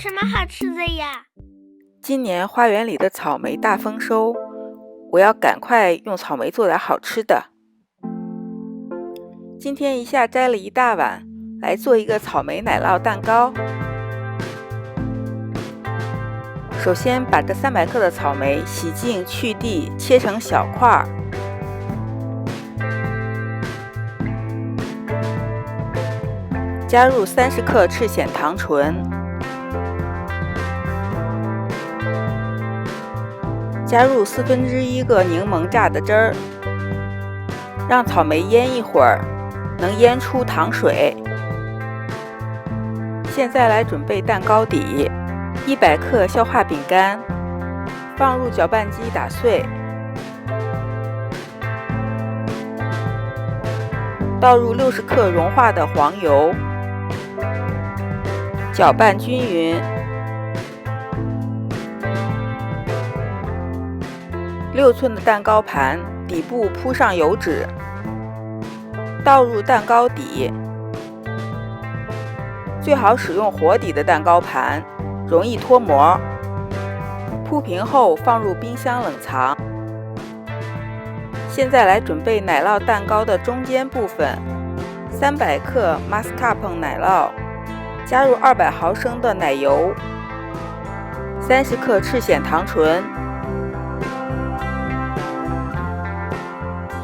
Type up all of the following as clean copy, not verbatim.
什么好吃的呀？今年花园里的草莓大丰收，我要赶快用草莓做点好吃的。今天一下摘了一大碗，来做一个草莓奶酪蛋糕。首先把这300克的草莓洗净去蒂，切成小块，加入30克赤藓糖醇，加入1/4个柠檬榨的汁儿，让草莓腌一会儿，能腌出糖水。现在来准备蛋糕底，100克消化饼干，放入搅拌机打碎，倒入60克融化的黄油，搅拌均匀。6寸的蛋糕盘，底部铺上油纸，倒入蛋糕底，最好使用活底的蛋糕盘，容易脱模。铺平后放入冰箱冷藏。现在来准备奶酪蛋糕的中间部分，300克马斯卡彭奶酪，加入200毫升的奶油，30克赤藓糖醇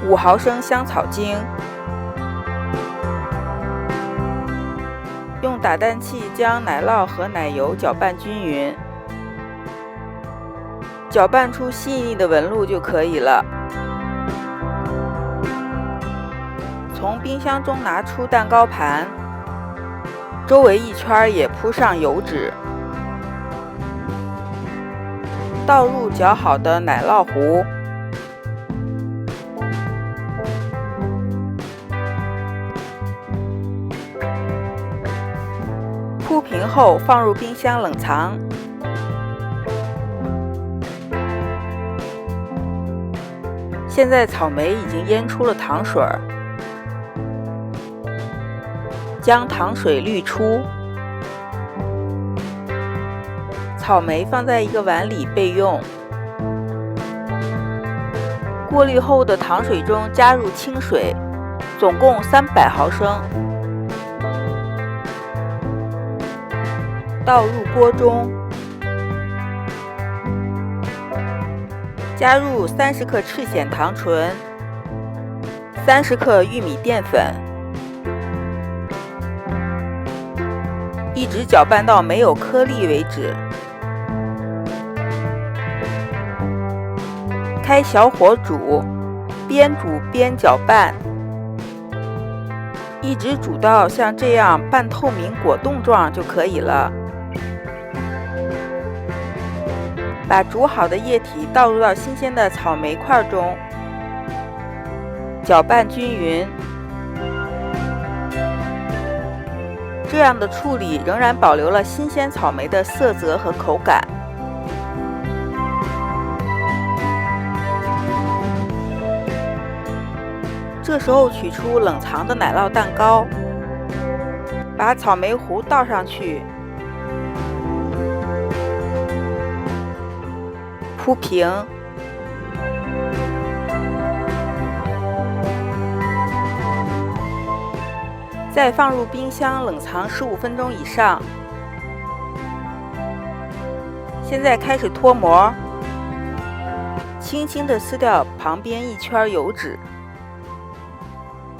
，5毫升香草精，用打蛋器将奶酪和奶油搅拌均匀，搅拌出细腻的纹路就可以了。从冰箱中拿出蛋糕盘，周围一圈也铺上油纸，倒入搅好的奶酪糊，铺平后放入冰箱冷藏。现在草莓已经腌出了糖水，将糖水滤出，草莓放在一个碗里备用。过滤后的糖水中加入清水，总共300毫升，倒入锅中，加入30克赤藓糖醇，30克玉米淀粉，一直搅拌到没有颗粒为止。开小火煮，边煮边搅拌，一直煮到像这样半透明果冻状就可以了。把煮好的液体倒入到新鲜的草莓块中，搅拌均匀。这样的处理仍然保留了新鲜草莓的色泽和口感。这时候取出冷藏的奶酪蛋糕，把草莓糊倒上去，铺平，再放入冰箱冷藏15分钟以上。现在开始脱模，轻轻地撕掉旁边一圈油脂。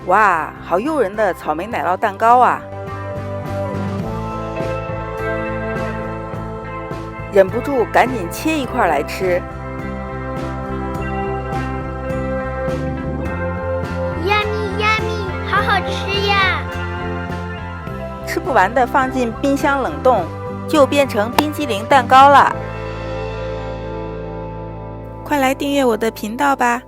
哇，好诱人的草莓奶酪蛋糕啊！忍不住赶紧切一块来吃。Yummy yummy， 好好吃呀！吃不完的放进冰箱冷冻，就变成冰激凌蛋糕了。快来订阅我的频道吧！